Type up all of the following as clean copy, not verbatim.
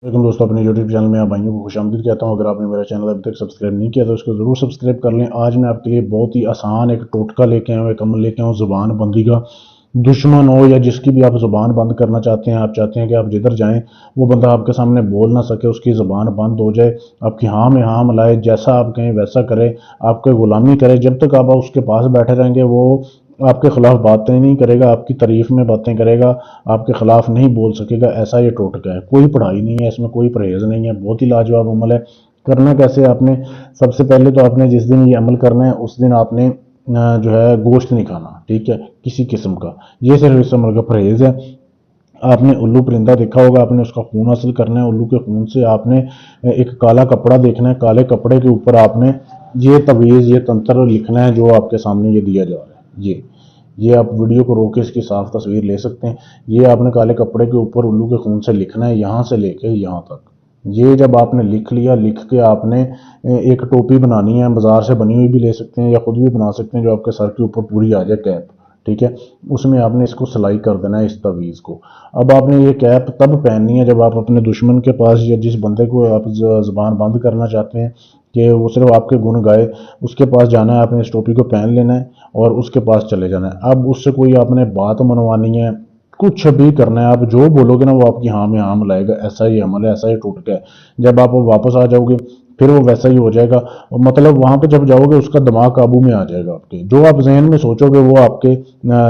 लेकिन दोस्तों अपने यूट्यूब चैनल में आप भाइयों को खुशामदीद कहता हूँ। अगर आपने मेरा चैनल अभी तक सब्सक्राइब नहीं किया तो उसको ज़रूर सब्सक्राइब कर लें। आज मैं आपके लिए बहुत ही आसान एक टोटका लेके आया हूँ, एक अमल लेके आया हूँ ज़ुबान बंदी का। दुश्मन हो या जिसकी भी आप ज़ुबान बंद करना चाहते हैं, आप चाहते हैं कि आप जिधर जाएं वो बंदा आपके सामने बोल ना सके, उसकी ज़ुबान बंद हो जाए, आपकी हाँ में हाँ मिलाए, जैसा आप कहें वैसा करे, आपकी ग़ुलामी करे। जब तक आप उसके पास बैठे रहेंगे वो आपके ख़िलाफ़ बातें नहीं करेगा, आपकी तारीफ़ में बातें करेगा, आपके ख़िलाफ़ नहीं बोल सकेगा। ऐसा ये टोटका है, कोई पढ़ाई नहीं है इसमें, कोई परहेज़ नहीं है, बहुत ही लाजवाब अमल है। करना कैसे आपने, सबसे पहले तो आपने जिस दिन ये अमल करना है उस दिन आपने जो है गोश्त नहीं खाना, ठीक है, किसी किस्म का। ये सिर्फ इस अमल का परहेज़ है। आपने उल्लू परिंदा देखा होगा, आपने उसका खून हासिल करना है। उल्लू के खून से आपने एक काला कपड़ा देखना है, काले कपड़े के ऊपर आपने ये तवीज़, ये तंत्र लिखना है जो आपके सामने ये दिया जा रहा है। ये आप वीडियो को रोक के इसकी साफ तस्वीर ले सकते हैं। ये आपने काले कपड़े के ऊपर उल्लू के खून से लिखना है, यहाँ से लेके यहाँ तक। ये जब आपने लिख लिया, लिख के आपने एक टोपी बनानी है, बाजार से बनी हुई भी ले सकते हैं या खुद भी बना सकते हैं, जो आपके सर के ऊपर पूरी आ जाए कैप, ठीक है। उसमें आपने इसको सिलाई कर देना है, इस तवीज़ को। अब आपने ये कैप तब पहननी है जब आप अपने दुश्मन के पास या जिस बंदे को आप ज़ुबान बंद करना चाहते हैं कि वो सिर्फ आपके गुण गाए, उसके पास जाना है, आपने इस टोपी को पहन लेना है और उसके पास चले जाना है। अब उससे कोई आपने बात मनवानी है, कुछ भी करना है, आप जो बोलोगे ना वो आपकी हाँ में हाँ मिलाएगा। ऐसा ही अमल है, ऐसा ही टोटका है। जब आप वापस आ जाओगे फिर वो वैसा ही हो जाएगा। और मतलब वहां पे जब जाओगे उसका दिमाग काबू में आ जाएगा आपके, जो आप जहन में सोचोगे वो आपके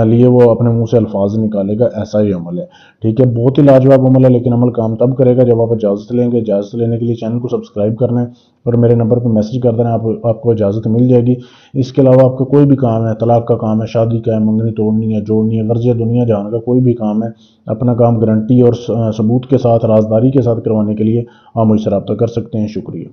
लिए वो अपने मुंह से अल्फाज निकालेगा। ऐसा ही अमल है, ठीक है। बहुत ही लाजवाब अमल है, लेकिन अमल काम तब करेगा जब आप इजाज़त लेंगे। इजाज़त लेने के लिए चैनल को सब्सक्राइब करना है और मेरे नंबर पर मैसेज कर देना, आपको इजाज़त मिल जाएगी। इसके अलावा आपका कोई भी काम है, तलाक का काम है, शादी का है, मंगनी तोड़नी है, जोड़नी है, गर्ज दुनिया जहान का कोई भी काम है, अपना काम गारंटी और सबूत के साथ, राजदारी के साथ करवाने के लिए आप मुझसे रब्ता कर सकते हैं। शुक्रिया।